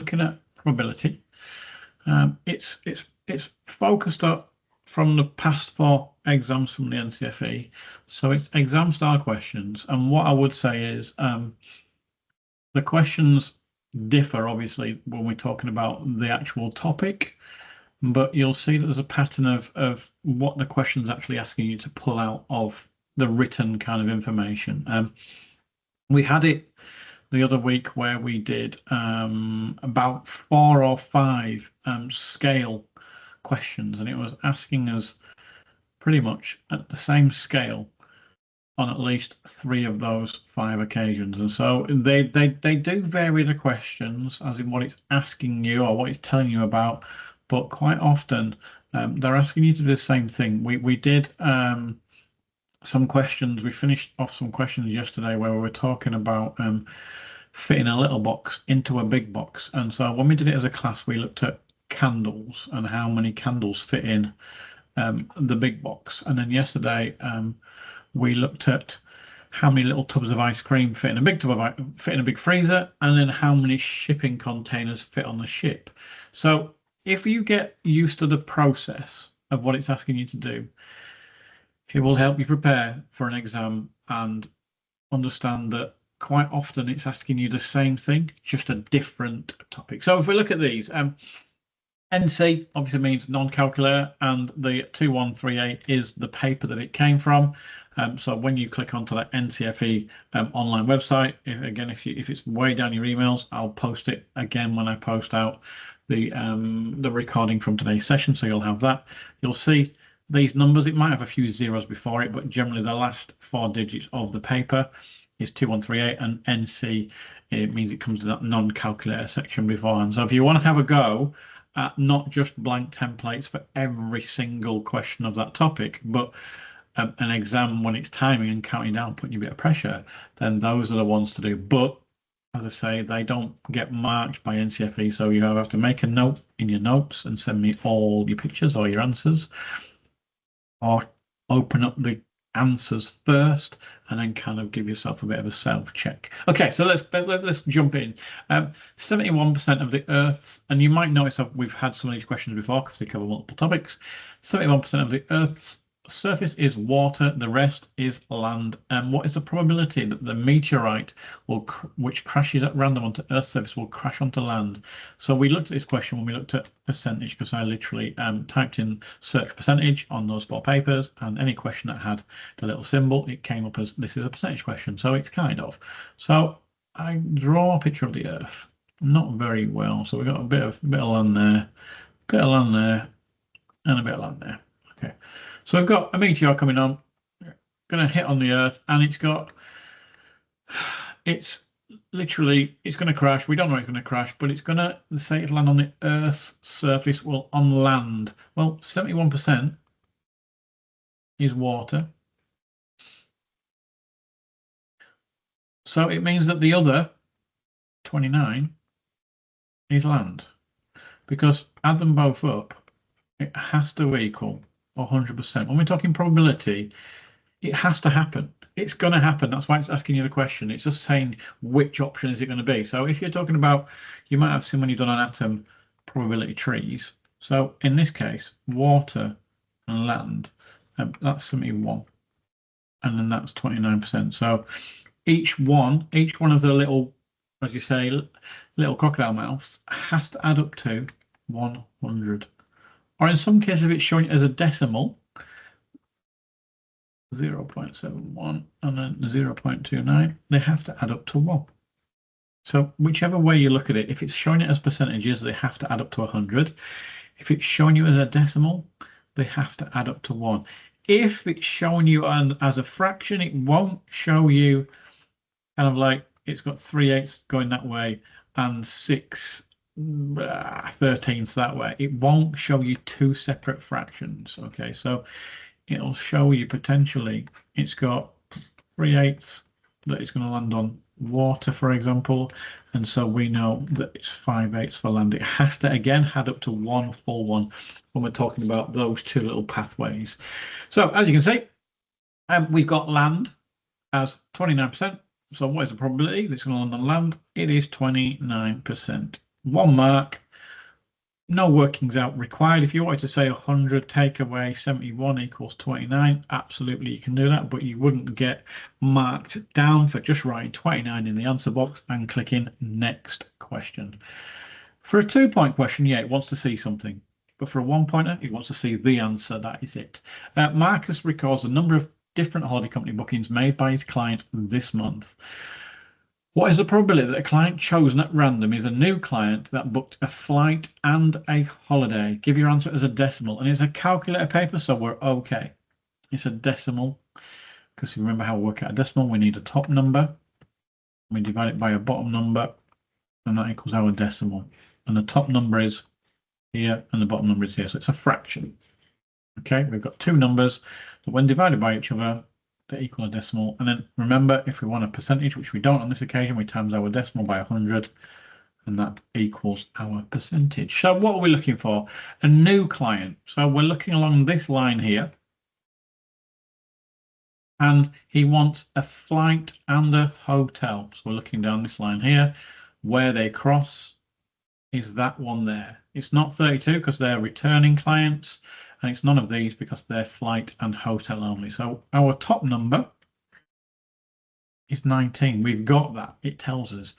looking at probability. It's focused up from the past 4 exams from the NCFE. So it's exam style questions. And what I would say is the questions differ, obviously, when we're talking about the actual topic, but you'll see that there's a pattern of what the question's actually asking you to pull out of the written kind of information. We had it the other week where we did about 4 or 5 scale questions, and it was asking us pretty much at the same scale on at least 3 of those 5 occasions. And so they do vary the questions as in what it's asking you or what it's telling you about, but quite often they're asking you to do the same thing. We did some questions. We finished off some questions yesterday where we were talking about fitting a little box into a big box. And so when we did it as a class, we looked at candles and how many candles fit in the big box. And then yesterday we looked at how many little tubs of ice cream fit in a big fit in a big freezer, and then how many shipping containers fit on the ship. So if you get used to the process of what it's asking you to do, it will help you prepare for an exam and understand that quite often it's asking you the same thing, just a different topic. So if we look at these, NC obviously means non-calculator, and the 2138 is the paper that it came from. So when you click onto that NCFE online website, if it's way down your emails, I'll post it again when I post out the recording from today's session, so you'll have that. You'll see these numbers. It might have a few zeros before it, but generally the last 4 digits of the paper is 2138, and NC, it means it comes to that non-calculator section beforehand. So if you want to have a go at not just blank templates for every single question of that topic, but an exam when it's timing and counting down, putting you a bit of pressure, then those are the ones to do. But as I say, they don't get marked by NCFE, so you have to make a note in your notes and send me all your pictures or your answers, or open up the answers first and then kind of give yourself a bit of a self-check. Okay, so let's jump in. 71% of the Earth's, and you might notice that we've had some of these questions before because they cover multiple topics. 71% of the Earth's surface is water, the rest is land. And what is the probability that the meteorite which crashes at random onto Earth's surface will crash onto land? So we looked at this question when we looked at percentage, because I literally typed in search percentage on those 4 papers, and any question that had the little symbol, it came up as this is a percentage question. So it's kind of. So I draw a picture of the Earth, not very well. So we've got a bit of land there, bit of land there, and a bit of land there. Okay. So we've got a meteor coming on, going to hit on the Earth, and it's going to crash. We don't know it's going to crash, but it's going to say it'll land on the Earth's surface. Well, on land. Well, 71% is water. So it means that the other 29 is land, because add them both up, it has to equal 100%. When we're talking probability, it has to happen. It's going to happen. That's why it's asking you the question. It's just saying which option is it going to be. So if you're talking about, you might have seen when you've done an atom probability trees. So in this case, water and land, that's 71, and then that's 29%. So each one of the little, as you say, little crocodile mouths has to add up to 100. Or in some cases, if it's showing it as a decimal, 0.71 and then 0.29, they have to add up to 1. So whichever way you look at it, if it's showing it as percentages, they have to add up to 100. If it's showing you as a decimal, they have to add up to 1. If it's showing you as a fraction, it won't show you kind of like it's got 3/8 going that way and 6/13 that way. It won't show you 2 separate fractions. Okay, so it'll show you potentially it's got 3/8 that it's going to land on water, for example, and so we know that it's 5/8 for land. It has to again add up to 1 full one when we're talking about those 2 little pathways. So as you can see, we've got land as 29%. So what is the probability that it's going to land on land? It is 29%. 1 mark. No workings out required. If you wanted to say 100 take away 71 equals 29, absolutely you can do that, but you wouldn't get marked down for just writing 29 in the answer box and clicking next question. For a 2-point question, yeah, it wants to see something. But for a 1-pointer, it wants to see the answer. That is it. Marcus records the number of different holiday company bookings made by his client this month. What is the probability that a client chosen at random is a new client that booked a flight and a holiday? Give your answer as a decimal. And it's a calculator paper, so we're okay. It's a decimal, because if you remember how we work out a decimal, we need a top number. We divide it by a bottom number, and that equals our decimal. And the top number is here, and the bottom number is here. So it's a fraction. Okay, we've got two numbers that when divided by each other, they equal a decimal. And then remember, if we want a percentage, which we don't on this occasion, we times our decimal by 100, and that equals our percentage. So what are we looking for? A new client. So we're looking along this line here, and he wants a flight and a hotel. So we're looking down this line here. Where they cross is that one there. It's not 32 because they're returning clients, and it's none of these because they're flight and hotel only. So our top number is 19. We've got that. It tells us.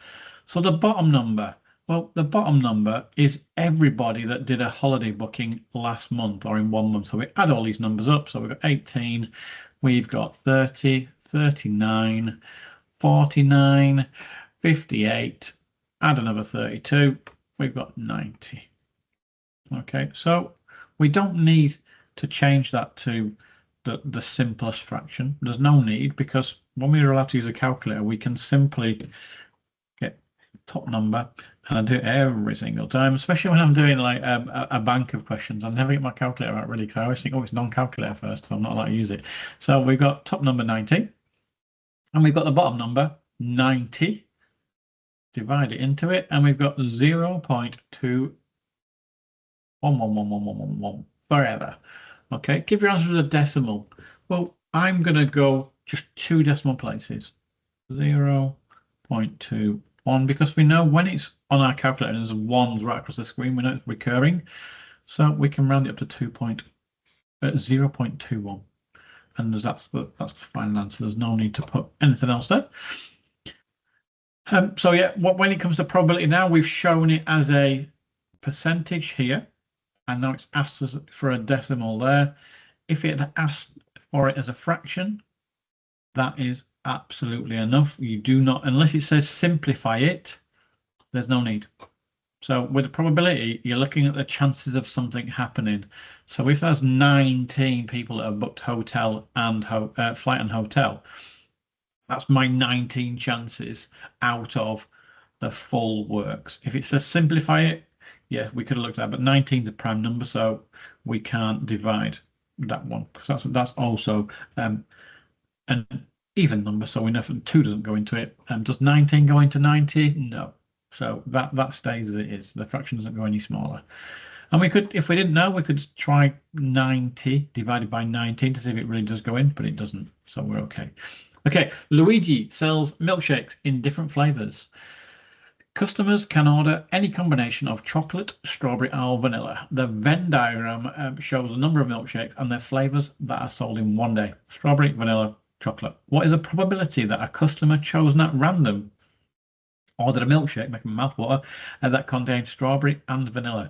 So the bottom number, well, the bottom number is everybody that did a holiday booking last month or in 1 month. So we add all these numbers up. So we've got 18, we've got 30, 39, 49, 58, add another 32, we've got 90. Okay, so we don't need to change that to the simplest fraction. There's no need, because when we're allowed to use a calculator, we can simply get top number, and I do it every single time, especially when I'm doing like a bank of questions. I never get my calculator out really, because I always think, oh, it's non-calculator first, so I'm not allowed to use it. So we've got top number 90, and we've got the bottom number 90. Divide it into it, and we've got 0.2111111 forever. Okay, give your answer as a decimal. Well, I'm going to go just 2 decimal places, 0.21, because we know when it's on our calculator, there's ones right across the screen. We know it's recurring, so we can round it up to 0.21, and that's the final answer. There's no need to put anything else there. So yeah, when it comes to probability, now we've shown it as a percentage here, and now it's asked us for a decimal there. If it had asked for it as a fraction, that is absolutely enough. You do not, unless it says simplify it, there's no need. So with the probability, you're looking at the chances of something happening. So if there's 19 people that have booked hotel and flight and hotel, that's my 19 chances out of the full works. If it says simplify it, yes, we could have looked at that, but 19 is a prime number, so we can't divide that one, because that's also an even number, so we know 2 doesn't go into it. Does 19 go into 90? No. So that stays as it is. The fraction doesn't go any smaller. And we could, if we didn't know, we could try 90 divided by 19 to see if it really does go in, but it doesn't, so we're okay. Okay, Luigi sells milkshakes in different flavors. Customers can order any combination of chocolate, strawberry, or vanilla. The Venn diagram shows the number of milkshakes and their flavors that are sold in one day. Strawberry, vanilla, chocolate. What is the probability that a customer chosen at random ordered a milkshake, making my mouth water, that contains strawberry and vanilla?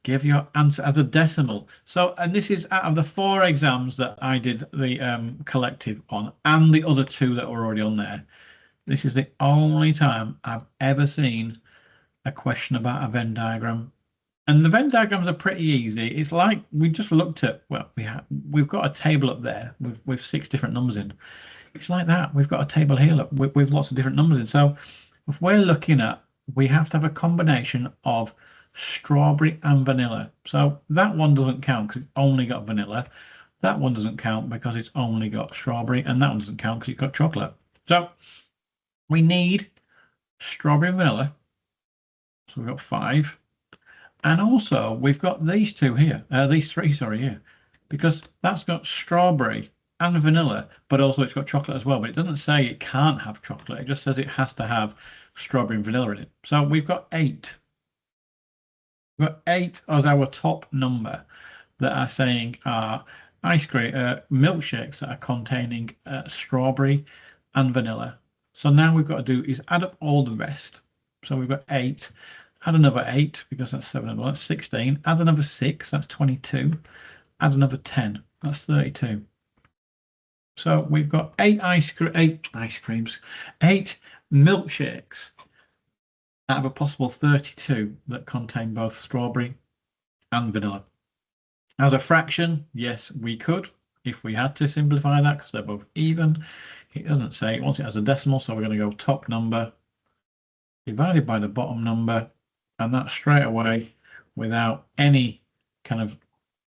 Give your answer as a decimal. So, and this is out of the 4 exams that I did the collective on, and the other 2 that were already on there. This is the only time I've ever seen a question about a Venn diagram. And the Venn diagrams are pretty easy. It's like we just looked at, well, we've got a table up there with 6 different numbers in. It's like that. We've got a table here, look, with lots of different numbers in. So if we're looking at, we have to have a combination of strawberry and vanilla. So that one doesn't count because it's only got vanilla. That one doesn't count because it's only got strawberry, and that one doesn't count because it's got chocolate. So we need strawberry and vanilla. So we've got 5. And also we've got these 2 here, these 3, sorry, here, because that's got strawberry and vanilla, but also it's got chocolate as well. But it doesn't say it can't have chocolate. It just says it has to have strawberry and vanilla in it. So we've got 8. We've got 8 as our top number that are saying are ice cream milkshakes that are containing strawberry and vanilla. So now we've got to do is add up all the rest. So we've got 8, add another 8 because that's 7 and 1, that's 16. Add another 6, that's 22. Add another 10, that's 32. So we've got 8 milkshakes out of a possible 32 that contain both strawberry and vanilla. As a fraction, yes, we could, if we had to simplify that, because they're both even. It doesn't say, it wants it as a decimal, so we're going to go top number divided by the bottom number, and that straight away, without any kind of,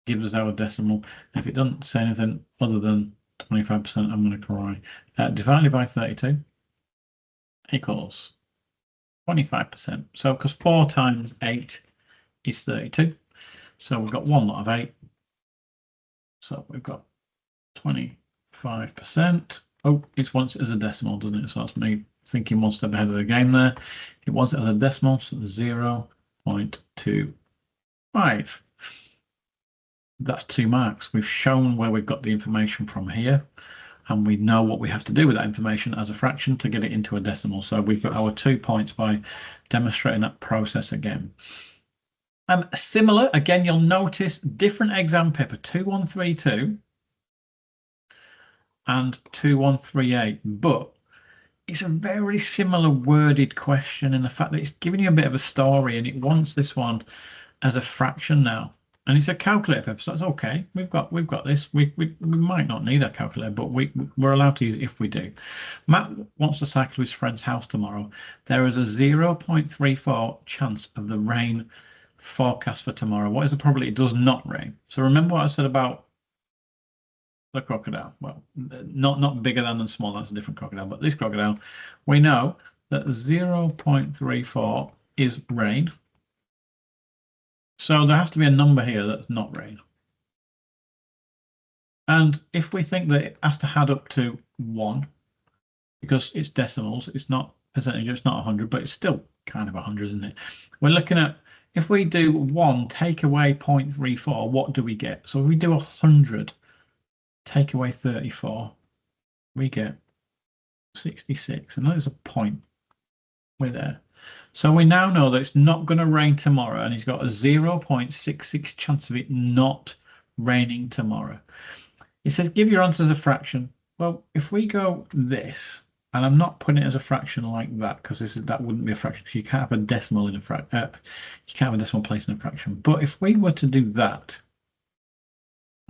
gives us our decimal. If it doesn't say anything other than 25%, I'm going to cry. Divided by 32 equals 25%. So, because 4 times 8 is 32. So we've got one lot of 8. So we've got 25%. Oh, it wants it as a decimal, doesn't it? So that's me thinking one step ahead of the game there. It wants it as a decimal, so 0.25. That's 2 marks. We've shown where we've got the information from here, and we know what we have to do with that information as a fraction to get it into a decimal. So we've got our 2 points by demonstrating that process again. Similar, again, you'll notice different exam paper 2132 and 2138, but it's a very similar worded question in the fact that it's giving you a bit of a story, and it wants this one as a fraction now. And it's a calculator paper, so that's okay. We've got this. We might not need a calculator, but we're allowed to use it if we do. Matt wants to cycle to his friend's house tomorrow. There is a 0.34 chance of the rain forecast for tomorrow. What is the probability it does not rain? So remember what I said about the crocodile. Well, not bigger than small. That's a different crocodile. But this crocodile, we know that 0.34 is rain. So there has to be a number here that's not rain. And if we think that it has to add up to 1, because it's decimals, it's not percentage, it's not 100, but it's still kind of 100, isn't it? We're looking at, if we do 1, take away 0.34, what do we get? So if we do 100, take away 34, we get 66. And there's a point. We're there. So we now know that it's not going to rain tomorrow, and he's got a 0.66 chance of it not raining tomorrow. It says, give your answer as a fraction. Well, if we go this, and I'm not putting it as a fraction like that, because that wouldn't be a fraction, because you can't have a decimal in a fraction. You can't have a decimal place in a fraction. But if we were to do that,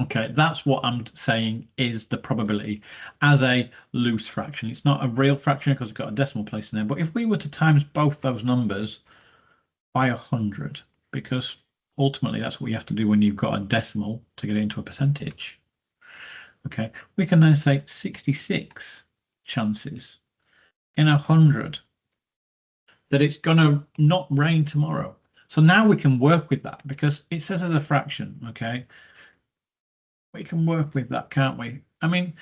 okay, that's what I'm saying is the probability as a loose fraction. It's not a real fraction because it's got a decimal place in there. But if we were to times both those numbers by 100, because ultimately that's what you have to do when you've got a decimal to get it into a percentage. Okay, we can then say 66 chances in 100 that it's going to not rain tomorrow. So now we can work with that because it says as a fraction, okay? We can work with that, can't we? I mean,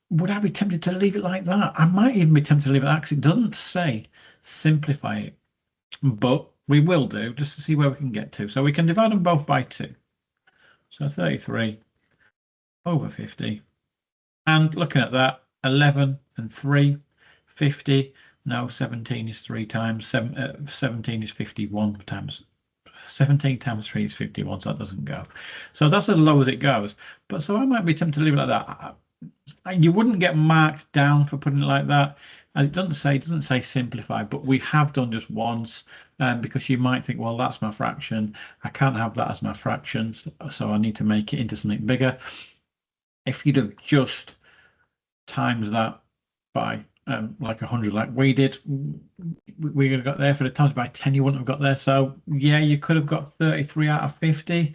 would I be tempted to leave it like that? I might even be tempted to leave it like that because it doesn't say simplify it, but we will do just to see where we can get to. So we can divide them both by 2. So 33 over 50. And looking at that, 11 and 3, 50. No, 17 is 3 times. 17 is 51 times. 17 times 3 is 51, so that doesn't go. So that's as low as it goes. But so I might be tempted to leave it like that. You wouldn't get marked down for putting it like that. And it doesn't say simplify, but we have done just once because you might think, well, that's my fraction. I can't have that as my fraction, so I need to make it into something bigger. If you'd have just times that by like 100 like we did, we would have got there. For the times by 10 you wouldn't have got there. So yeah, you could have got 33 out of 50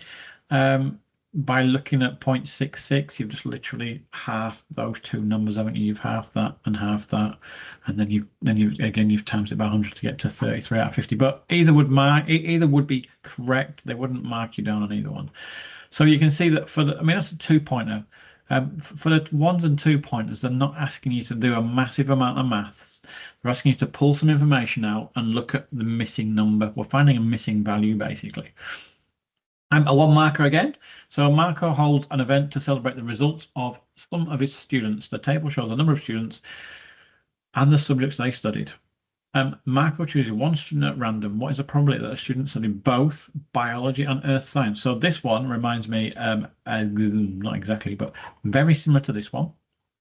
by looking at 0.66. You've just literally half those two numbers, haven't you? You've half that and half that, and then you've times it by 100 to get to 33 out of 50. But either would be correct. They wouldn't mark you down on either one. So you can see that for the, I mean, that's a 2-pointer. For the 1s and 2 pointers, they're not asking you to do a massive amount of maths. They're asking you to pull some information out and look at the missing number. We're finding a missing value, basically. A 1 marker again. So Marco holds an event to celebrate the results of some of his students. The table shows the number of students and the subjects they studied. Marco chooses one student at random. What is the probability that a student studied both biology and earth science? So this one reminds me, not exactly, but very similar to this one.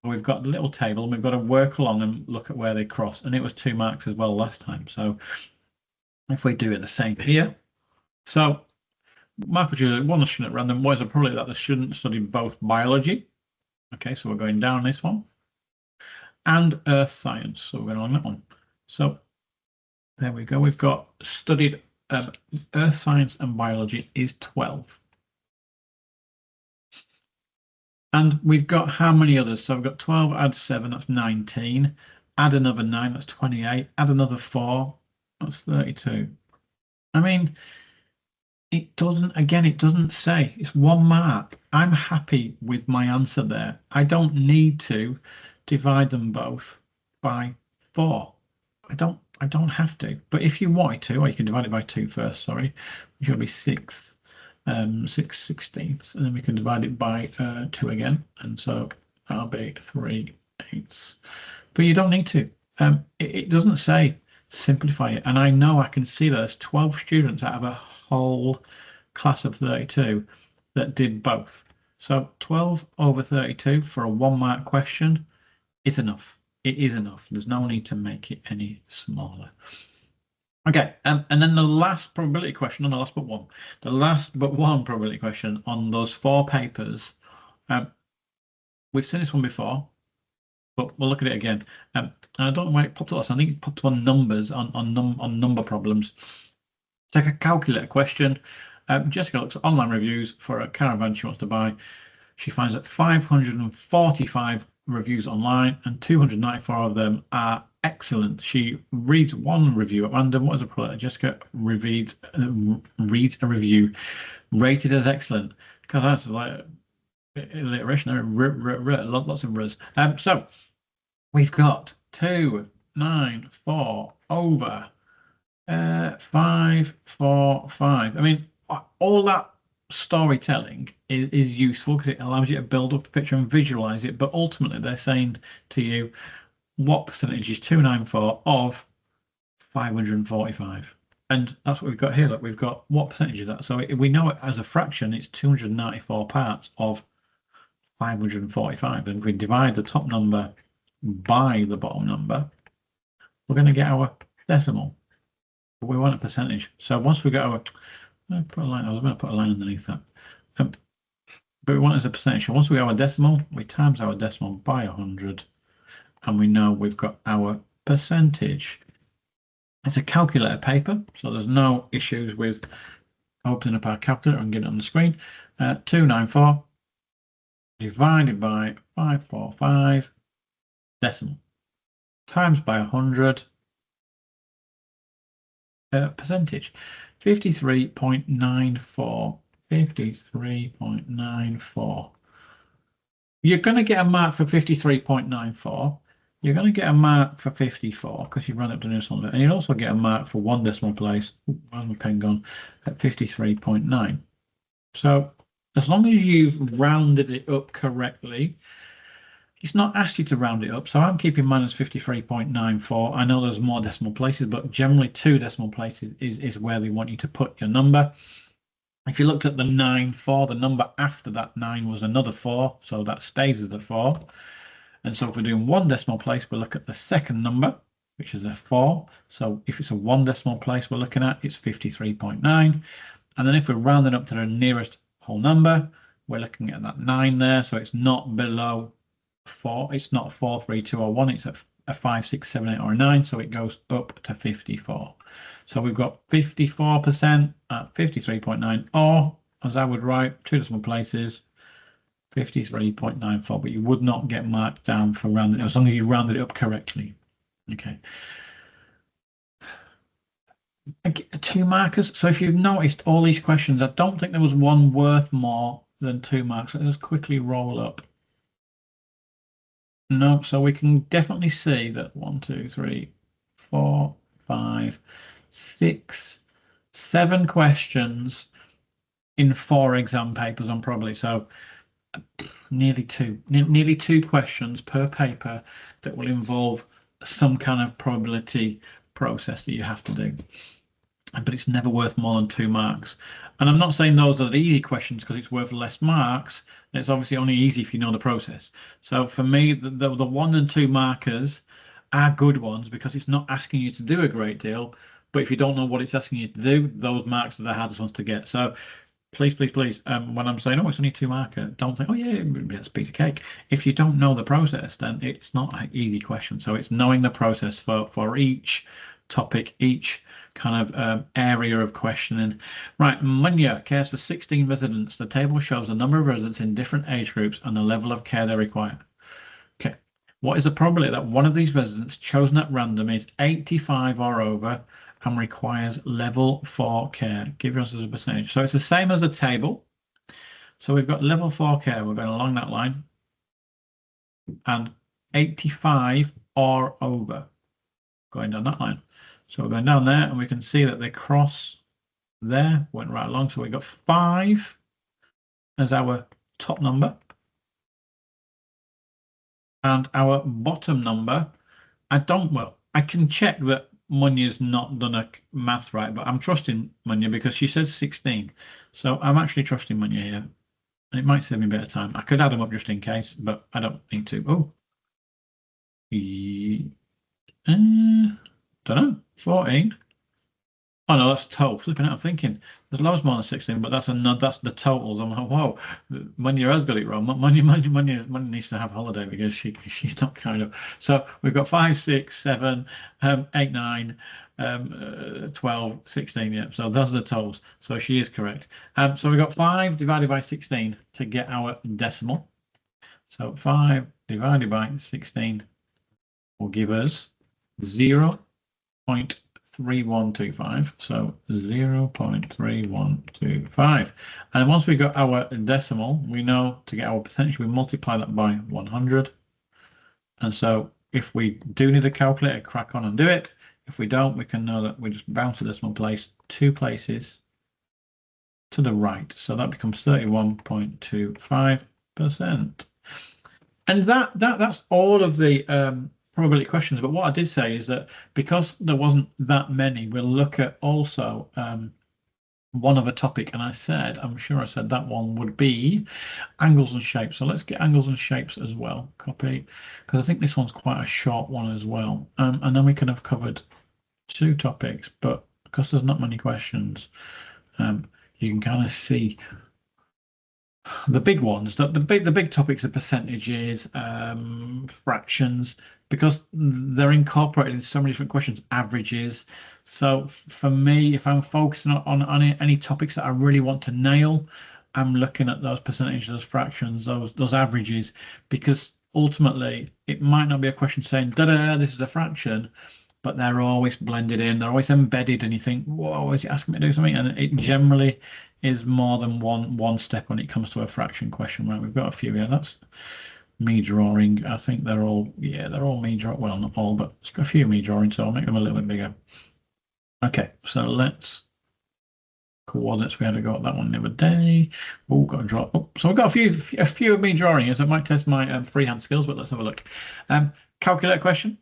We've got the little table and we've got to work along and look at where they cross. And it was 2 marks as well last time. So if we do it the same here. So Marco chooses one student at random. What is the probability that the student studied both biology? Okay, so we're going down this one. And earth science. So we're going along that one. So there we go. We've got studied earth science and biology is 12. And we've got how many others? So we've got 12, add 7, that's 19. Add another 9, that's 28. Add another 4, that's 32. I mean, it doesn't say. It's 1 mark. I'm happy with my answer there. I don't need to divide them both by 4. I don't have to. But if you wanted to, or you can divide it by 2 first, sorry, which will be 6. 6/16, and then we can divide it by 2 again, and so that'll be 3/8. But you don't need to. It doesn't say simplify it, and I know I can see there's 12 students out of a whole class of 32 that did both. So 12 over 32 for a 1 mark question is enough. It is enough. There's no need to make it any smaller. Okay, and then the last probability question, the last but one probability question on those 4 papers. We've seen this one before, but we'll look at it again. And I don't know why it popped up. I think it popped up on numbers, on number problems. Take a calculator question. Jessica looks at online reviews for a caravan she wants to buy. She finds that 545 reviews online and 294 of them are excellent. She reads one review at random. What is the probability? Jessica reads a review rated as excellent, because that's like alliteration there, lots of rs. So we've got 294 over 545. I mean, all that storytelling is useful because it allows you to build up a picture and visualize it, but ultimately they're saying to you, what percentage is 294 of 545? And that's what we've got here. Look, we've got what percentage of that. So we know it as a fraction, it's 294 parts of 545. And if we divide the top number by the bottom number, we're going to get our decimal. But we want a percentage. So once we get our, I was going to put a line underneath that. But we want it as a percentage. So once we get our decimal, we times our decimal by 100. And we know we've got our percentage. It's a calculator paper, so there's no issues with opening up our calculator and getting it on the screen. 294 divided by 545 decimal times by 100 percentage. 53.94. 53.94. You're going to get a mark for 53.94. You're going to get a mark for 54 because you've run up to the nearest one, and you'll also get a mark for 1 decimal place. Where's my pen gone? At 53.9. So as long as you've rounded it up correctly, it's not asked you to round it up. So I'm keeping mine as 53.94. I know there's more decimal places, but generally 2 decimal places is where they want you to put your number. If you looked at the 9-4, the number after that 9 was another 4, so that stays as a 4. And so if we're doing 1 decimal place, we'll look at the second number, which is a 4. So if it's a 1 decimal place we're looking at, it's 53.9. And then if we're rounding up to the nearest whole number, we're looking at that 9 there. So it's not below 4. It's not 4, 3, 2, or 1. It's a 5, 6, 7, 8, or a 9. So it goes up to 54. So we've got 54% at 53.9, or as I would write, 2 decimal places, 53.94, but you would not get marked down for rounding as long as you rounded it up correctly. Okay. 2 markers. So if you've noticed all these questions, I don't think there was one worth more than 2 marks. Let's just quickly roll up. No, so we can definitely see that 1, 2, 3, 4, 5, 6, 7 questions in 4 exam papers on probably. So nearly two questions per paper that will involve some kind of probability process that you have to do. But it's never worth more than 2 marks. And I'm not saying those are the easy questions because it's worth less marks. It's obviously only easy if you know the process. So for me, the 1 and 2 markers are good ones because it's not asking you to do a great deal. But if you don't know what it's asking you to do, those marks are the hardest ones to get. So please, please, please, when I'm saying, oh, it's only 2 marker, don't think, oh, yeah, it's a piece of cake. If you don't know the process, then it's not an easy question. So it's knowing the process for each topic, each kind of area of questioning. Right, Munya cares for 16 residents. The table shows the number of residents in different age groups and the level of care they require. Okay, what is the probability that one of these residents chosen at random is 85 or over and requires level 4 care? Give us as a percentage. So it's the same as the table. So we've got level 4 care. We're going along that line. And 85 or over going down that line. So we're going down there and we can see that they cross there, went right along. So we've got 5 as our top number. And our bottom number, I can check that Munya's not done a math right, but I'm trusting Munya because she says 16. So I'm actually trusting Munya here. And it might save me a bit of time. I could add them up just in case, but I don't need to. Oh. Don't know. 14. Oh no, that's total. Flipping out, I'm thinking there's loads more than 16, but that's the totals. I'm like, whoa, Munya has got it wrong. Munya needs to have a holiday because she's not carried up. So we've got 5, 6, 7, 8, 9, 12, 16. Yeah, so those are the totals. So she is correct. So we've got 5 divided by 16 to get our decimal. So 5 divided by 16 will give us 0.3125. So 0.3125. And once we got our decimal, we know to get our percentage, we multiply that by 100. And so if we do need a calculator, crack on and do it. If we don't, we can know that we just bounce the decimal place 2 places to the right. So that becomes 31.25%. And that's all of the probability questions. But what I did say is that because there wasn't that many, we'll look at also one other topic. And I'm sure I said that one would be angles and shapes. So let's get angles and shapes as well. Copy, because I think this one's quite a short one as well. And then we can have covered 2 topics, but because there's not many questions, you can kind of see the big ones. The big topics are percentages, fractions, because they're incorporated in so many different questions, averages. So for me, if I'm focusing on any topics that I really want to nail, I'm looking at those percentages, those fractions, those averages, because ultimately it might not be a question saying, da-da, this is a fraction, but they're always blended in, they're always embedded, and you think, whoa, is it asking me to do something? And it generally is more than one step when it comes to a fraction question. Right, we've got a few here. That's me drawing. I think they're all me drawing. Well, not all, but a few me drawing, so I'll make them a little bit bigger. Okay, so let's coordinates. We had to go at that one the other day. Oh, got to draw. Oh, so we've got a few of me drawing here, so I might test my freehand skills, but let's have a look. Calculate question.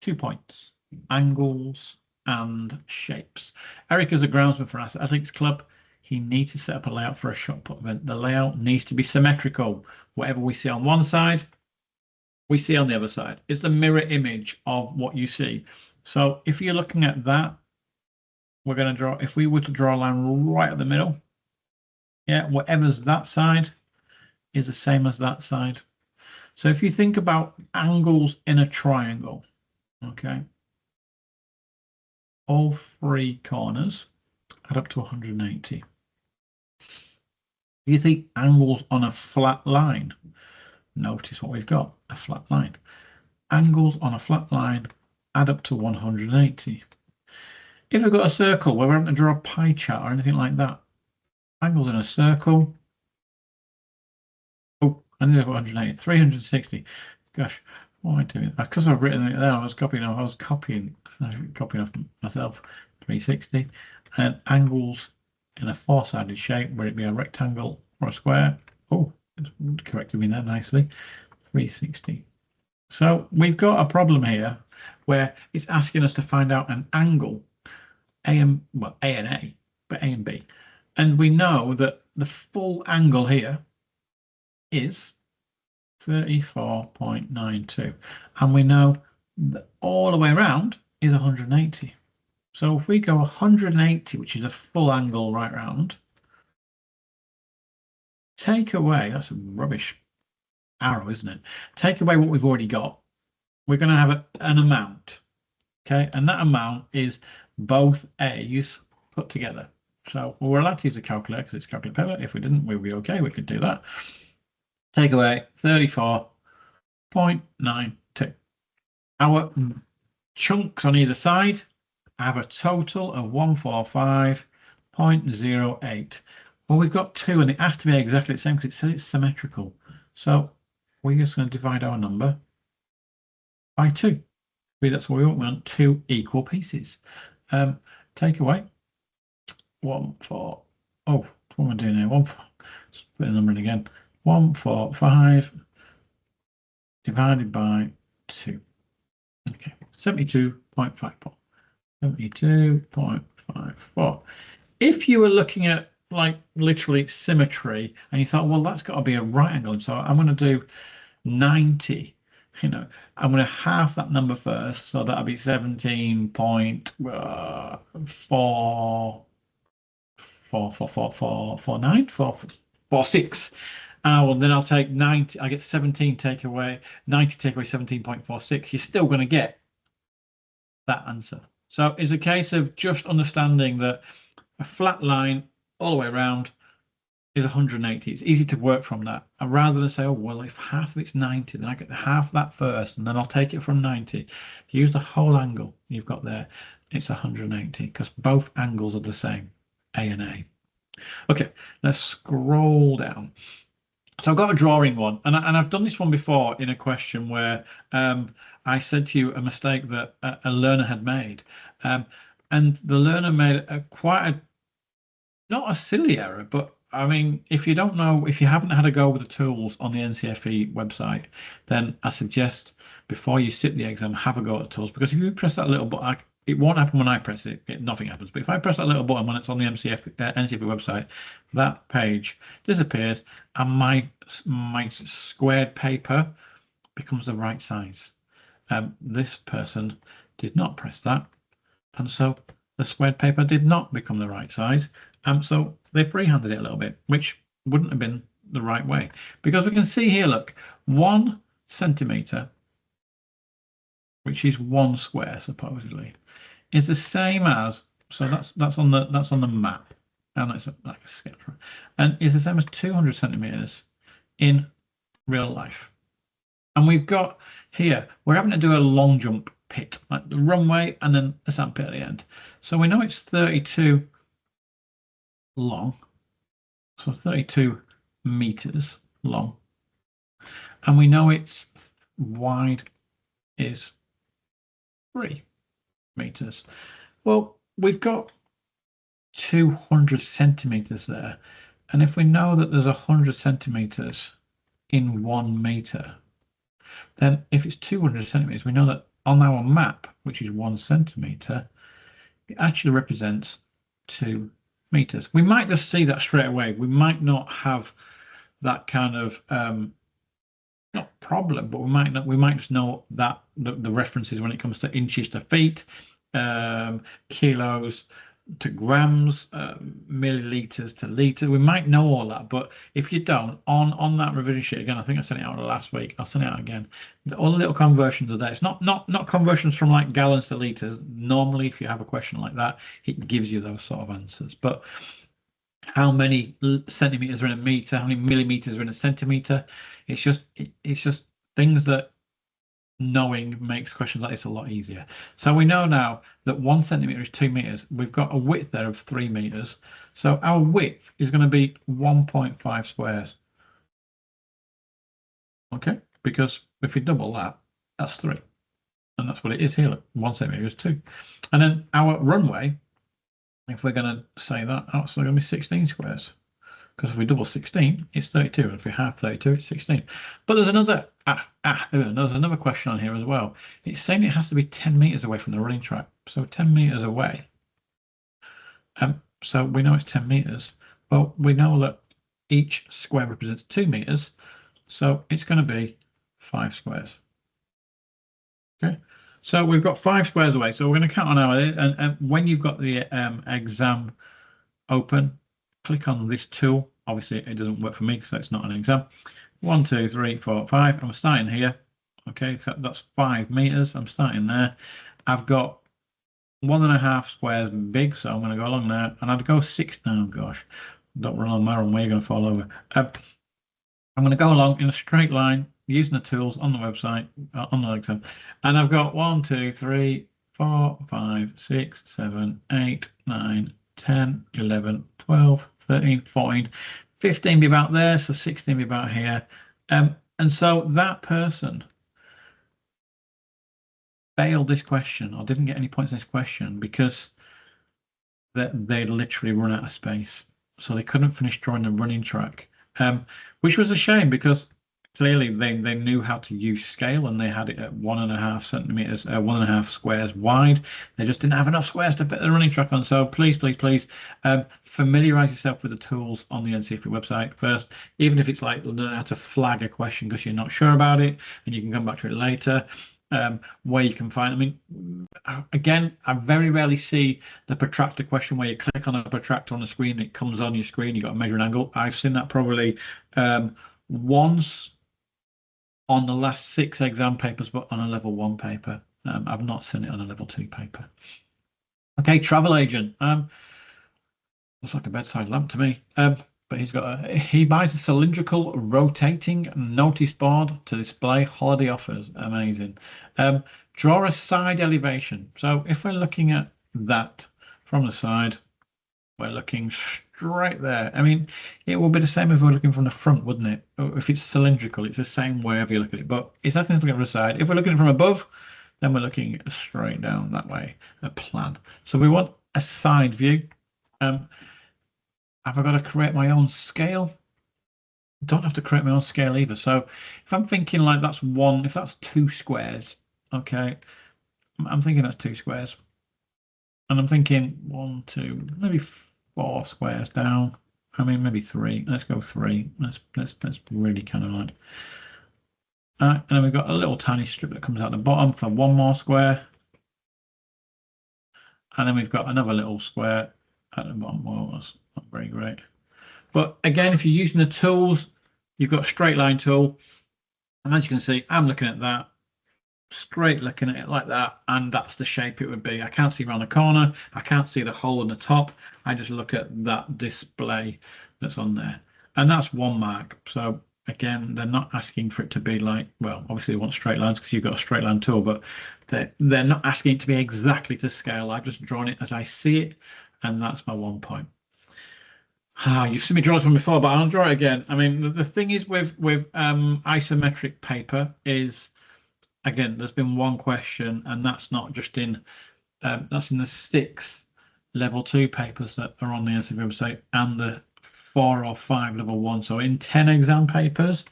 2 points. Angles and shapes. Eric is a groundsman for Athletics Club. He needs to set up a layout for a shot put event. The layout needs to be symmetrical. Whatever we see on one side, we see on the other side. It's the mirror image of what you see. So if you're looking at that, we're going to draw, if we were to draw a line right at the middle, yeah, whatever's that side is the same as that side. So if you think about angles in a triangle, okay, all 3 corners add up to 180. If you think angles on a flat line, notice what we've got, a flat line. Angles on a flat line add up to 180. If we've got a circle where we're having to draw a pie chart or anything like that, angles in a circle, oh, I need to go 180, 360. Gosh, what am I doing? Because I've written it there, I was copying off myself. 360 and angles in a four-sided shape, whether it be a rectangle or a square. Oh, it's corrected me there nicely. 360. So we've got a problem here where it's asking us to find out an angle, A and A, but A and B. And we know that the full angle here is 34.92. And we know that all the way around is 180. So if we go 180, which is a full angle right round, take away, that's a rubbish arrow, isn't it? Take away what we've already got. We're going to have an amount, okay? And that amount is both A's put together. So we're allowed to use a calculator because it's calculator paper. If we didn't, we'd be okay. We could do that. Take away 34.92. Our chunks on either side have a total of 145.08. Well, we've got 2 and it has to be exactly the same because it says it's symmetrical. So we're just going to divide our number by 2. That's what we want 2 equal pieces. Take away 1, 4. Oh, what am I doing here? 1, 4. Let's put the number in again. 145 divided by 2. Okay, 72.54. 72.54. If you were looking at like literally symmetry and you thought, well, that's got to be a right angle, so I'm going to do 90. I'm going to half that number first, so that'll be 17.446. Well, then I'll take 90. I get 17 take away 90 take away 17.46. You're still going to get that answer. So it's a case of just understanding that a flat line all the way around is 180. It's easy to work from that. And rather than say, oh, well, if half of it's 90, then I get half that first, and then I'll take it from 90. Use the whole angle you've got there. It's 180 because both angles are the same, A and A. Okay, let's scroll down. So I've got a drawing one, and I've done this one before in a question where I said to you a mistake that a learner had made. And the learner made not a silly error, but I mean, if you don't know, if you haven't had a go with the tools on the NCFE website, then I suggest before you sit the exam, have a go at the tools, because if you press that little button, it won't happen when I press it, nothing happens. But if I press that little button when it's on the NCFE website, that page disappears and my squared paper becomes the right size. This person did not press that, and so the squared paper did not become the right size. So they freehanded it a little bit, which wouldn't have been the right way, because we can see here, look, 1 centimeter, which is 1 square supposedly, is the same as, so that's on the map, and it's like a sketch, and is the same as 200 centimeters in real life. And we've got here, we're having to do a long jump pit, like the runway and then a sand pit at the end. So we know it's 32 long, so 32 meters long, and we know its wide is 3 meters. Well, we've got 200 centimeters there, and if we know that there's 100 centimeters in 1 meter, then if it's 200 centimeters, we know that on our map, which is 1 centimeter, it actually represents 2 meters. We might just see that straight away. We might not have that kind of not problem, but we might just know that the references when it comes to inches to feet, kilos to grams, milliliters to liters. We might know all that, but if you don't, on that revision sheet again, I think I sent it out last week. I'll send it out again. All the little conversions are there. It's not conversions from like gallons to liters. Normally, if you have a question like that, it gives you those sort of answers. But how many centimeters are in a meter? How many millimeters are in a centimeter? It's just things that knowing makes questions like this a lot easier. So we know now that 1 centimeter is 2 meters. We've got a width there of 3 meters. So our width is going to be 1.5 squares. Okay, because If we double that, that's 3. And that's what it is here. Look, 1 centimetre is 2. And then our runway, if we're going to say that, it's going to be 16 squares. Because if we double 16, it's 32. And if we half 32, it's 16. But there's another question on here as well. It's saying it has to be 10 meters away from the running track. So 10 meters away. So we know it's 10 meters. Well, we know that each square represents 2 meters. So it's going to be 5 squares. Okay. So we've got 5 squares away. So we're going to count on our, and when you've got the exam open, click on this tool. Obviously, it doesn't work for me because it's not an exam. 1, 2, 3, 4, 5. I'm starting here. Okay, so that's 5 meters. I'm starting there. I've got 1.5 squares big, so I'm going to go along there, and I'd go 6 now. Gosh, don't run on my own way, you're going to fall over. I'm going to go along in a straight line using the tools on the website, on the exam, and I've got 1, 2, 3, 4, 5, 6, 7, 8, 9, 10, 11, 12, 13, 14, 15 be about there, so 16 be about here. And so that person failed this question or didn't get any points in this question because they literally run out of space. So they couldn't finish drawing the running track, which was a shame because clearly they knew how to use scale and they had it at 1.5 centimeters, 1.5 squares wide. They just didn't have enough squares to fit the running track on. So please, familiarize yourself with the tools on the NCFE website first, even if it's like learn how to flag a question because you're not sure about it and you can come back to it later. Where you can find, I mean, again, I very rarely see the protractor question where you click on a protractor on the screen, it comes on your screen, you've got to measure an angle. I've seen that probably once on the last 6 exam papers, but on a level 1 paper. I've not seen it on a level 2 paper. Okay, travel agent. Looks like a bedside lamp to me. But he buys a cylindrical rotating notice board to display holiday offers. Amazing. Draw a side elevation. So if we're looking at that from the side, we're looking straight there. I mean, it will be the same if we're looking from the front, wouldn't it? If it's cylindrical, it's the same wherever you look at it. But it's nothing to look at the side. If we're looking from above, then we're looking straight down that way, a plan. So we want a side view. Have I got to create my own scale? Don't have to create my own scale either. So if I'm thinking like that's 1, if that's 2 squares, okay, I'm thinking that's 2 squares. And I'm thinking 1, 2, maybe 4 squares down. I mean, maybe 3. Let's go 3. Let's really kind of like. And then we've got a little tiny strip that comes out the bottom for 1 more square. And then we've got another little square at the bottom. Well, that's not very great. But again, if you're using the tools, you've got a straight line tool. And as you can see, I'm looking at that, straight looking at it like that. And that's the shape it would be. I can't see around the corner. I can't see the hole in the top. I just look at that display that's on there. And that's 1 mark. So again, they're not asking for it to be like, well, obviously they want straight lines because you've got a straight line tool, but they're not asking it to be exactly to scale. I've just drawn it as I see it. And that's my 1 point. You've seen me draw this one before, but I'll draw it again. I mean, the thing is with isometric paper is, again, there's been 1 question, and that's not just in that's in the 6 level 2 papers that are on the NCFE website and the 4 or 5 level 1. So in 10 exam papers,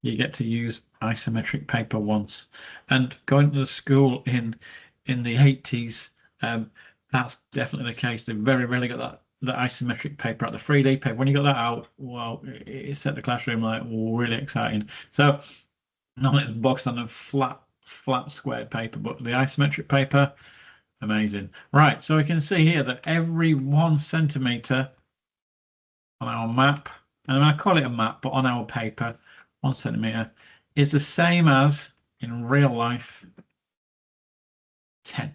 you get to use isometric paper once. And going to the school in the 80s, that's definitely the case. They very rarely got that. The isometric paper out, the 3D paper. When you got that out, well, it set the classroom like really exciting. So not only the box on a flat squared paper, but the isometric paper, amazing. Right, so we can see here that every 1 centimeter on our map, and I call it a map, but on our paper, 1 centimeter is the same as in real life 10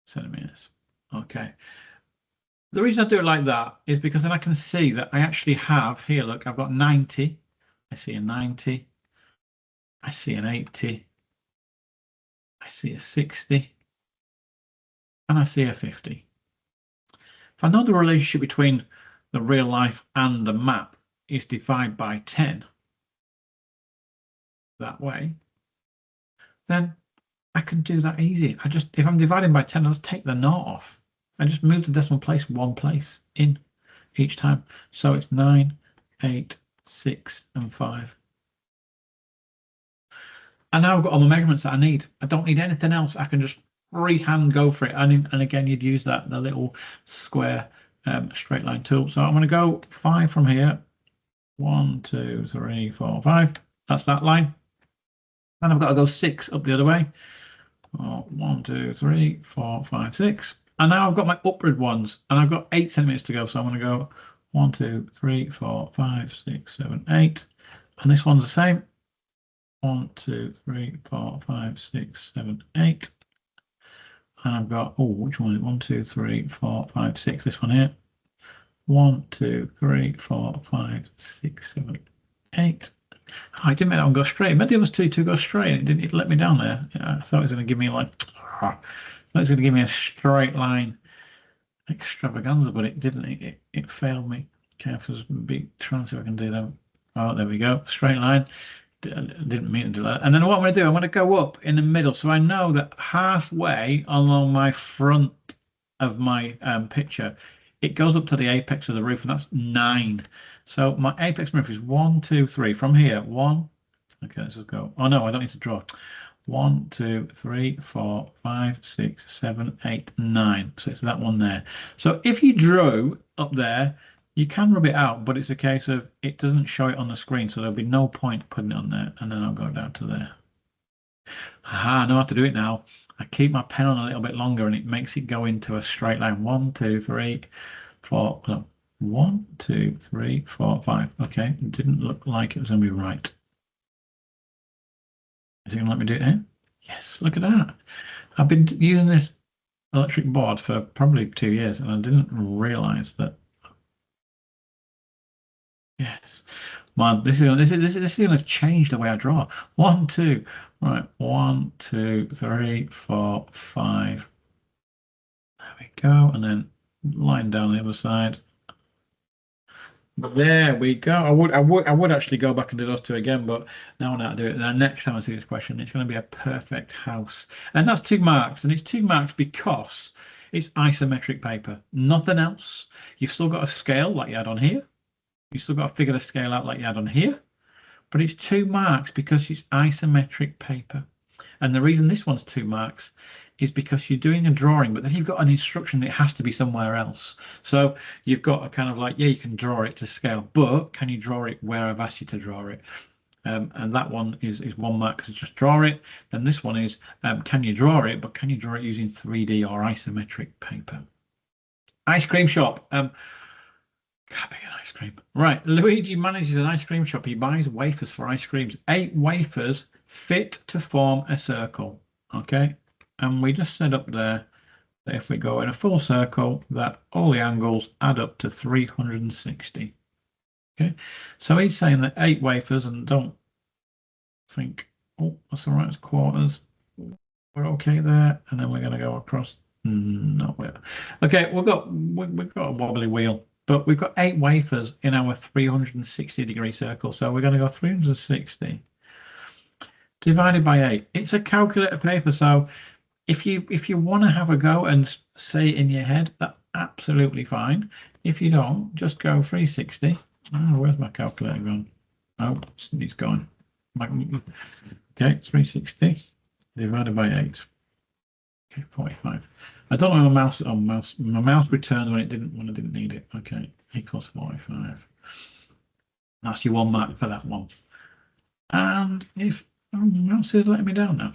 centimeters. Okay. The reason I do it like that is because then I can see that I actually have here, look, I've got 90. I see a 90. I see an 80. I see a 60. And I see a 50. If I know the relationship between the real life and the map is divided by 10, that way, then I can do that easy. If I'm dividing by 10, I'll just take the naught off and just move the decimal place one place in each time. So it's 9, 8, 6, and 5. And now I've got all the measurements that I need. I don't need anything else. I can just freehand go for it. And again, you'd use the little square straight line tool. So I'm going to go 5 from here. 1, 2, 3, 4, 5. That's that line. And I've got to go 6 up the other way. 1, 2, 3, 4, 5, 6. And now I've got my upward ones, and I've got 8 centimeters to go. So I'm going to go 1, 2, 3, 4, 5, 6, 7, 8. And this one's the same. 1, 2, 3, 4, 5, 6, 7, 8. And I've got, which one is it? 1, 2, 3, 4, 5, 6. This one here. 1, 2, 3, 4, 5, 6, 7, 8. I didn't make that one go straight. I made the others two to go straight. It let me down there. I thought it was going to give me a straight line extravaganza, but it didn't. It failed me. Okay, if I was trying to see if I can do that. Oh, there we go. Straight line. Didn't mean to do that. And then what I'm going to do, I'm going to go up in the middle. So I know that halfway along my front of my picture, it goes up to the apex of the roof, and that's 9. So my apex roof is 1, 2, 3. From here, 1. Okay, let's just go. Oh, no, I don't need to draw. 1, 2, 3, 4, 5, 6, 7, 8, 9. So it's that one there. So if you drew up there, you can rub it out, but it's a case of it doesn't show it on the screen, so there'll be no point putting it on there. And then I'll go down to there. Aha, I know how to do it now. I keep my pen on a little bit longer, and it makes it go into a straight line. 1, 2, 3, 4. No, 1, 2, 3, 4, 5. Okay, it didn't look like it was going to be right. Is it going to let me do it here? Yes, look at that. I've been using this electric board for probably 2 years, and I didn't realize that. Yes, man, this is going to change the way I draw. 1, 2, right. 1, 2, 3, 4, 5. There we go, and then line down the other side. There we go. I would actually go back and do those two again, but now I know how to do it. And next time I see this question, it's going to be a perfect house, and that's 2 marks, and it's 2 marks because it's isometric paper. Nothing else. You've still got a scale like you had on here. You still got to figure the scale out like you had on here, but it's 2 marks because it's isometric paper. And the reason this one's 2 marks is because you're doing a drawing, but then you've got an instruction that it has to be somewhere else. So you've got a kind of like, yeah, you can draw it to scale, but can you draw it where I've asked you to draw it? And that one is 1 mark because just draw it. And this one is, can you draw it, but can you draw it using 3D or isometric paper? Ice cream shop. Can't be an ice cream. Right, Luigi manages an ice cream shop. He buys wafers for ice creams. 8 wafers fit to form a circle. Okay, and we just said up there that if we go in a full circle, that all the angles add up to 360. Okay, so he's saying that 8 wafers, and don't think, oh, that's all right, it's quarters. We're okay there, and then we're going to go across. No, okay. We've got a wobbly wheel. But we've got 8 wafers in our 360-degree circle. So we're going to go 360 divided by 8. It's a calculator paper. So if you want to have a go and say it in your head, that's absolutely fine. If you don't, just go 360. Oh, where's my calculator gone? Oh, it's gone. Okay, 360 divided by 8. Okay, 45. I don't know my mouse returned when I didn't need it. Okay, equals 45. That's your 1 mark for that one. And if mouse is letting me down now.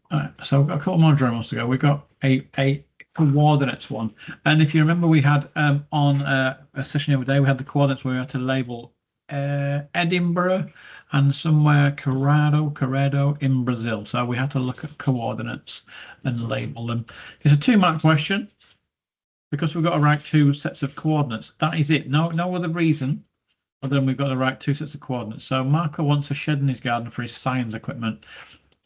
All right, so we've got a couple more drawings to go. We've got a coordinates one, and if you remember, we had on a session the other day, we had the coordinates where we had to label Edinburgh and somewhere Corrado in Brazil. So we had to look at coordinates and label them. It's a 2 mark question because we've got to write 2 sets of coordinates. That is it. No other reason other than we've got to write 2 sets of coordinates. So Marco wants a shed in his garden for his science equipment.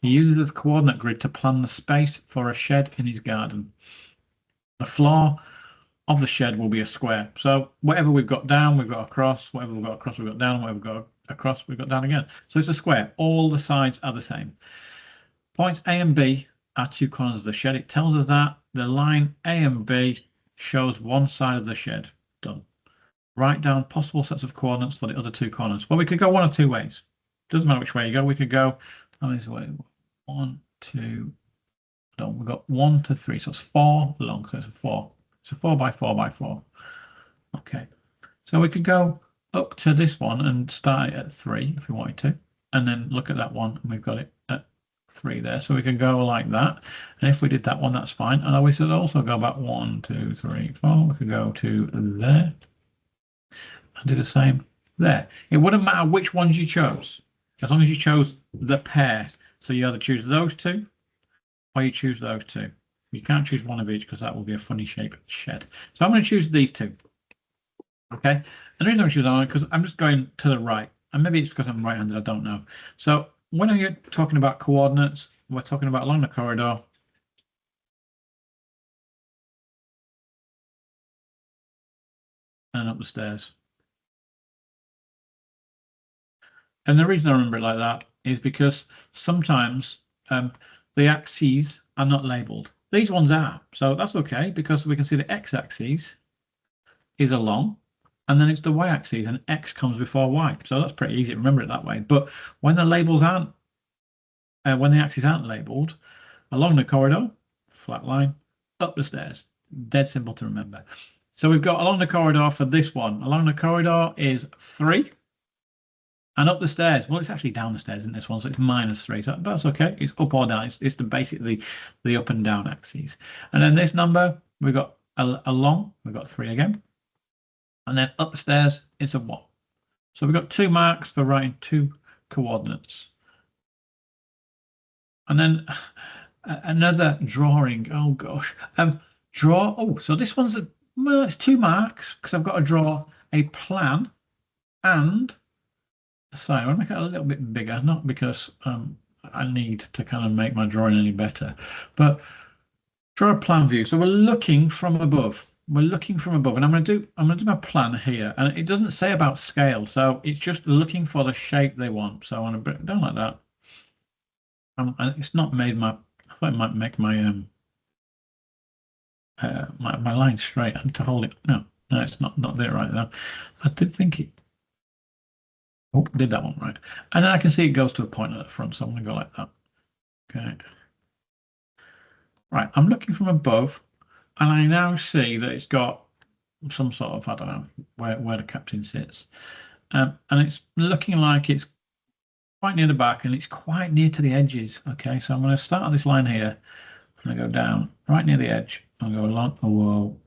He uses the coordinate grid to plan the space for a shed in his garden. The floor of the shed will be a square. So whatever we've got down, we've got across. Whatever we've got across, we've got down. Whatever we've got across, we've got down again. So it's a square. All the sides are the same. Points A and B are two corners of the shed. It tells us that the line A and B shows one side of the shed. Done. Write down possible sets of coordinates for the other two corners. Well, we could go one of two ways. Doesn't matter which way you go. We could go this way. 1, 2. No, we've got 1 to 3. So it's 4 long. So it's a 4. It's a 4 by 4 by 4. Okay. So we could go up to this one and start it at 3 if we wanted to, and then look at that one, and we've got it at 3 there. So we can go like that. And if we did that one, that's fine. And we should also go back 1, 2, 3, 4. We could go to there and do the same there. It wouldn't matter which ones you chose, as long as you chose the pair. So you either choose those two or you choose those two. You can't choose one of each because that will be a funny shaped shed. So I'm going to choose these two. Okay. And the reason I'm choosing that because I'm just going to the right. And maybe it's because I'm right-handed, I don't know. So when you're talking about coordinates, we're talking about along the corridor. And up the stairs. And the reason I remember it like that is because sometimes the axes are not labeled. These ones are, so that's okay because we can see the x-axis is along, and then it's the y-axis, and x comes before y. So that's pretty easy to remember it that way. But when the labels aren't, when the axes aren't labeled, along the corridor, flat line, up the stairs, dead simple to remember. So we've got along the corridor for this one. Along the corridor is 3. And up the stairs, well, it's actually down the stairs in this one, so it's -3. So that's okay. It's up or down. It's basically the up and down axes. And then this number, we've got along, we've got 3 again. And then upstairs, it's a 1. So we've got 2 marks for writing 2 coordinates. And then another drawing. Oh gosh, draw. Oh, so this one's well, it's 2 marks because I've got to draw a plan and. Sorry, I want to make it a little bit bigger, not because I need to kind of make my drawing any better, but draw a plan view. So we're looking from above. We're looking from above, and I'm going to do my plan here, and it doesn't say about scale, so it's just looking for the shape they want. So I want to break it down like that. And it's not made my. I thought it might make my my line straight. I need to hold it. No, it's not there right now. I did think it. Oh, did that one right. And then I can see it goes to a point at the front, so I'm going to go like that. Okay. Right, I'm looking from above, and I now see that it's got some sort of, I don't know, where the captain sits. And it's looking like it's quite near the back, and it's quite near to the edges. Okay, so I'm going to start on this line here, and I go down right near the edge. I'll go along. Oh, whoa.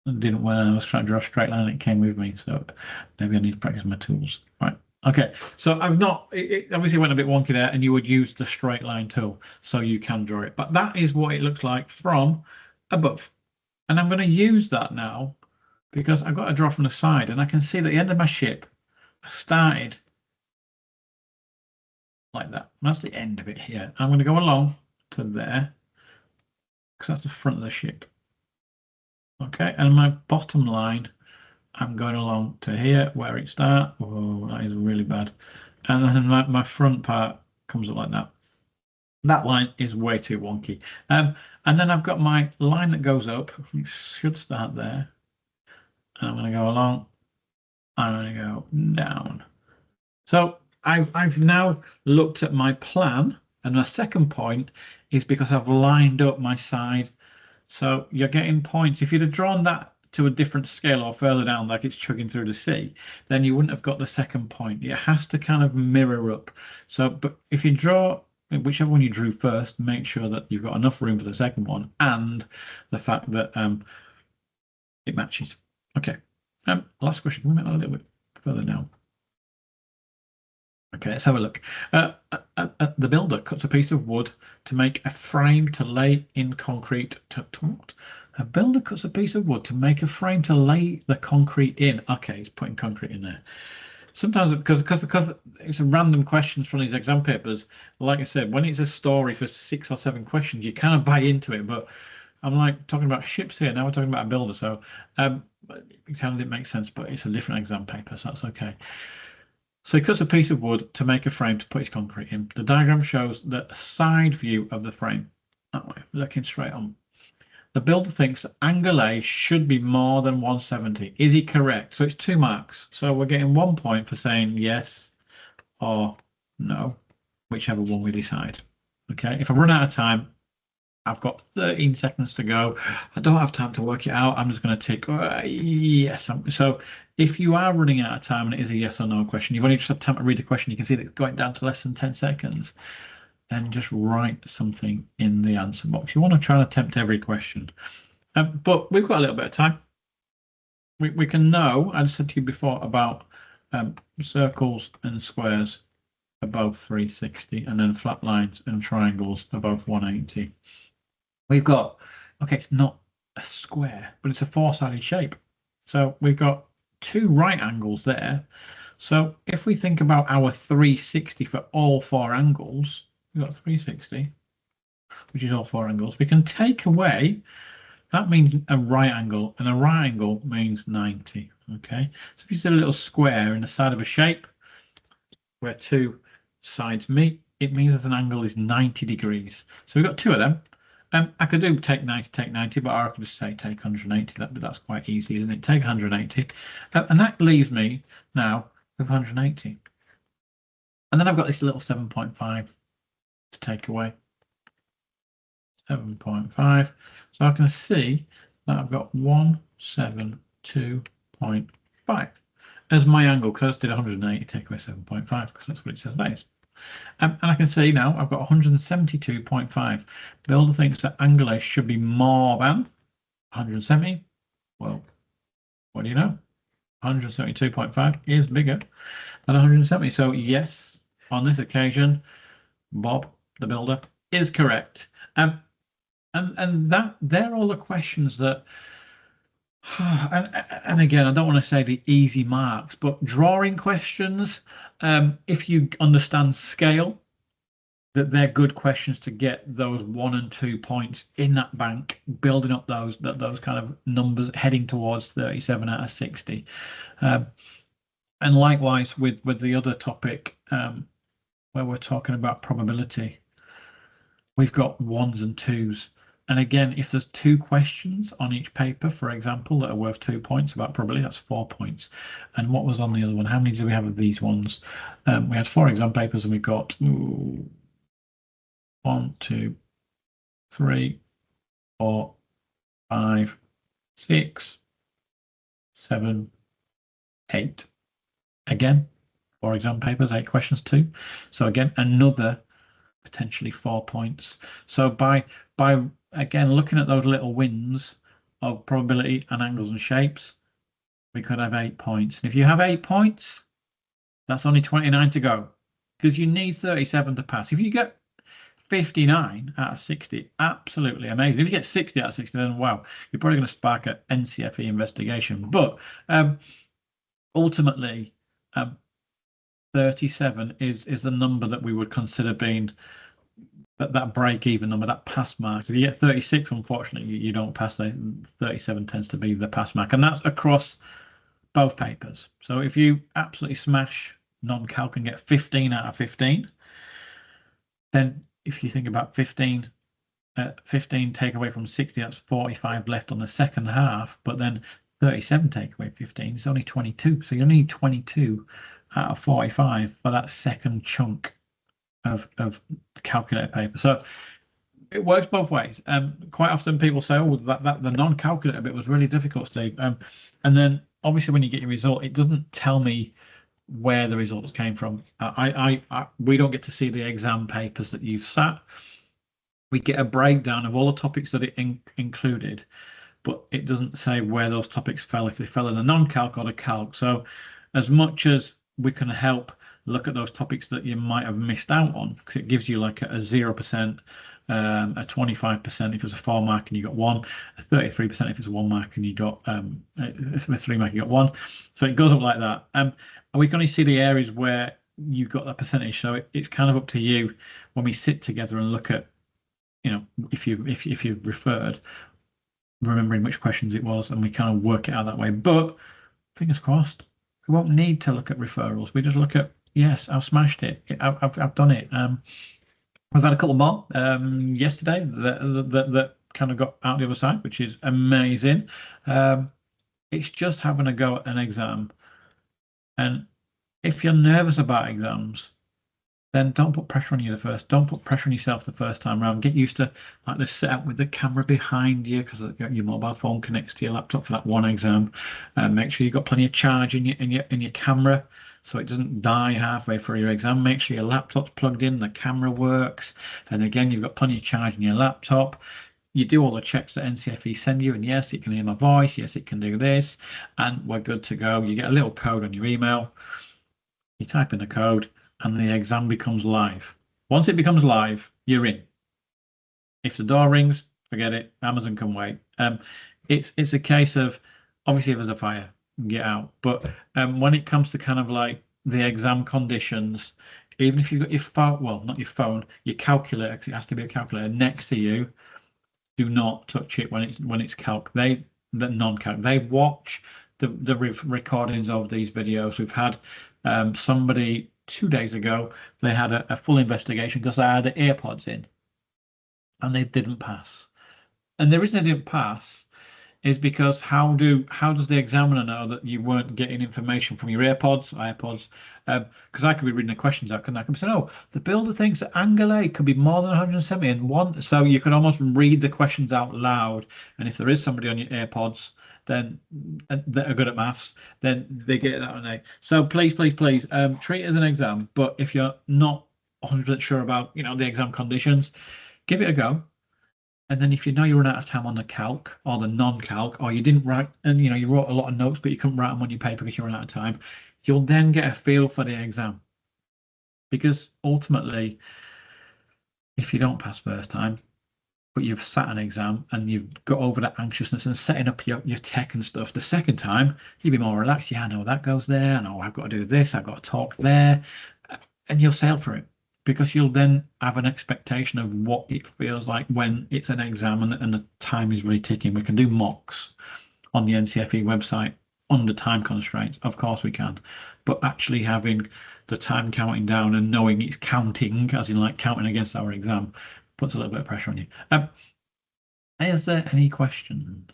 It didn't when I was trying to draw a straight line, it came with me, so maybe I need to practice my tools. Right. Okay, so I've not, it obviously went a bit wonky there, and you would use the straight line tool so you can draw it. But that is what it looks like from above. And I'm going to use that now because I've got to draw from the side, and I can see that the end of my ship started like that. That's the end of it here. I'm going to go along to there because that's the front of the ship. Okay, and my bottom line, I'm going along to here where it starts. Oh, that is really bad. And then my front part comes up like that. That line is way too wonky. And then I've got my line that goes up. It should start there. And I'm going to go along. I'm going to go down. So I've now looked at my plan. And the second point is because I've lined up my side. So you're getting points. If you'd have drawn that to a different scale or further down, like it's chugging through the sea, then you wouldn't have got the second point. It has to kind of mirror up. So, but if you draw whichever one you drew first, make sure that you've got enough room for the second one and the fact that it matches. Okay. Last question. Can we make that a little bit further down? Okay, let's have a look. The builder cuts a piece of wood to make a frame to lay in concrete. A builder cuts a piece of wood to make a frame to lay the concrete in. Okay, he's putting concrete in there. Sometimes because it's random questions from these exam papers, like I said, when it's a story for 6 or 7 questions, you kind of buy into it. But I'm like talking about ships here. Now we're talking about a builder. So it kind of didn't make sense, but it's a different exam paper, so that's okay. So he cuts a piece of wood to make a frame to put his concrete in. The diagram shows the side view of the frame. That way, looking straight on. The builder thinks that angle A should be more than 170. Is he correct? So it's 2 marks. So we're getting 1 point for saying yes or no, whichever one we decide. Okay, if I run out of time, I've got 13 seconds to go. I don't have time to work it out. I'm just going to tick yes. So if you are running out of time and it is a yes or no question, you've only just had time to read the question. You can see that it's going down to less than 10 seconds. And just write something in the answer box. You want to try and attempt every question. But we've got a little bit of time. We can know, I said to you before, about circles and squares above 360 and then flat lines and triangles above 180. We've got, okay, it's not a square, but it's a 4-sided shape. So we've got 2 right angles there. So if we think about our 360 for all 4 angles, we've got 360, which is all 4 angles. We can take away, that means a right angle, and a right angle means 90. Okay, so if you see a little square in the side of a shape where 2 sides meet, it means that an angle is 90 degrees. So we've got 2 of them. I could do take 90, but I could just say take 180. That's quite easy, isn't it? Take 180. And that leaves me now with 180. And then I've got this little 7.5 to take away. 7.5. So I can see that I've got 172.5 as my angle, because I did 180, take away 7.5, because that's what it says that is. And I can see now I've got 172.5. Builder thinks that angle A should be more than 170. Well, what do you know? 172.5 is bigger than 170. So yes, on this occasion, Bob, the builder, is correct. And that they're all the questions that, and again, I don't want to say the easy marks, but drawing questions, if you understand scale, that they're good questions to get those 1 and 2 points in that bank, building up those kind of numbers, heading towards 37 out of 60. And likewise with the other topic, where we're talking about probability, we've got 1s and 2s. And again, if there's 2 questions on each paper, for example, that are worth 2 points about probability, that's 4 points. And what was on the other one? How many do we have of these ones? We had 4 exam papers, and we've got 1, 2, 3, 4, 5, 6, 7, 8. Again, 4 exam papers, 8 questions too. So again, another potentially 4 points. So by again looking at those little wins of probability and angles and shapes, we could have 8 points. And if you have 8 points, that's only 29 to go, because you need 37 to pass. If you get 59 out of 60, absolutely amazing. If you get 60 out of 60, then wow, you're probably going to spark an NCFE investigation. But ultimately, 37 is the number that we would consider being that break-even number, that pass mark. If you get 36, unfortunately, you don't pass. 37 tends to be the pass mark, and that's across both papers. So if you absolutely smash non-calc and get 15 out of 15, then if you think about 15 take away from 60, that's 45 left on the second half, but then 37 take away 15, it's only 22. So you only need 22 out of 45 for that second chunk of calculator paper. So it works both ways. Quite often people say, oh, that the non-calculator bit was really difficult, Steve. And then obviously when you get your result, it doesn't tell me where the results came from. We don't get to see the exam papers that you've sat. We get a breakdown of all the topics that it included, but it doesn't say where those topics fell, if they fell in the non-calc or the calc. So as much as we can help look at those topics that you might have missed out on, because it gives you like a 0%, a 25% if it's a 4 mark and you got 1, a 33% if it's a 1 mark and you got if it's a 3 mark you got 1. So it goes up like that. And we can only see the areas where you got that percentage. So it's kind of up to you when we sit together and look at, you know, if you referred, remembering which questions it was, and we kind of work it out that way. But fingers crossed, we won't need to look at referrals. We just look at, yes, I've smashed it. I've done it. We've had a couple more yesterday that kind of got out the other side, which is amazing. It's just having a go at an exam. And if you're nervous about exams, then don't put pressure on you don't put pressure on yourself the first time around. Get used to like the setup with the camera behind you, because your mobile phone connects to your laptop for that one exam. Make sure you've got plenty of charge in your camera, so it doesn't die halfway through your exam. Make sure your laptop's plugged in, the camera works, and again, you've got plenty of charge in your laptop. You do all the checks that NCFE send you, and yes, it can hear my voice, yes, it can do this, and we're good to go. You get a little code on your email, you type in the code, and the exam becomes live. Once it becomes live, you're in. If the door rings, forget it. Amazon can wait. It's a case of, obviously, if there's a fire, get out. But when it comes to kind of like the exam conditions, even if you've got your phone, well, not your phone, your calculator, because it has to be a calculator next to you, do not touch it when it's calc. The non-calc. They watch the recordings of these videos. We've had somebody 2 days ago, they had a full investigation because they had the AirPods in and they didn't pass. And the reason they didn't pass is because how does the examiner know that you weren't getting information from your AirPods? Because I could be reading the questions out, and I can say, oh, the builder thinks that angle A could be more than 170 and one. So you can almost read the questions out loud. And if there is somebody on your AirPods then that are good at maths, then they get that on A. So please, treat it as an exam. But if you're not 100% sure about the exam conditions, give it a go. And then if you know you run out of time on the calc or the non-calc, or you didn't write, and you wrote a lot of notes, but you couldn't write them on your paper because you ran out of time, you'll then get a feel for the exam. Because ultimately, if you don't pass first time, but you've sat an exam and you've got over that anxiousness and setting up your tech and stuff, the second time you'll be more relaxed. Yeah, I know that goes there. I know I've got to do this. I've got to talk there, and you'll sail through it, because you'll then have an expectation of what it feels like when it's an exam and the time is really ticking. We can do mocks on the NCFE website under time constraints. Of course we can, but actually having the time counting down and knowing it's counting, as in like counting against our exam, puts a little bit of pressure on you. Is there any questions?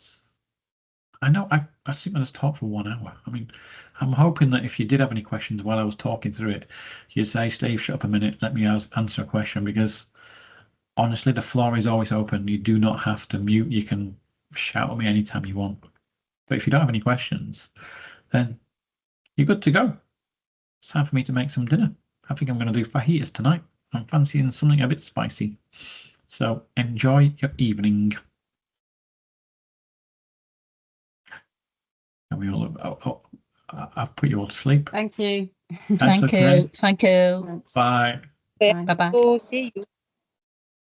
I know I think I just talked for 1 hour. I mean, I'm hoping that if you did have any questions while I was talking through it, you'd say, Steve, shut up a minute, let me answer a question, because honestly, the floor is always open. You do not have to mute. You can shout at me anytime you want. But if you don't have any questions, then you're good to go. It's time for me to make some dinner. I think I'm going to do fajitas tonight. I'm fancying something a bit spicy. So enjoy your evening. And we all, I've put you all to sleep. Thank you. That's Thank you. okay. Thank you. Thanks. Bye. Bye. Bye-bye. Oh, see you.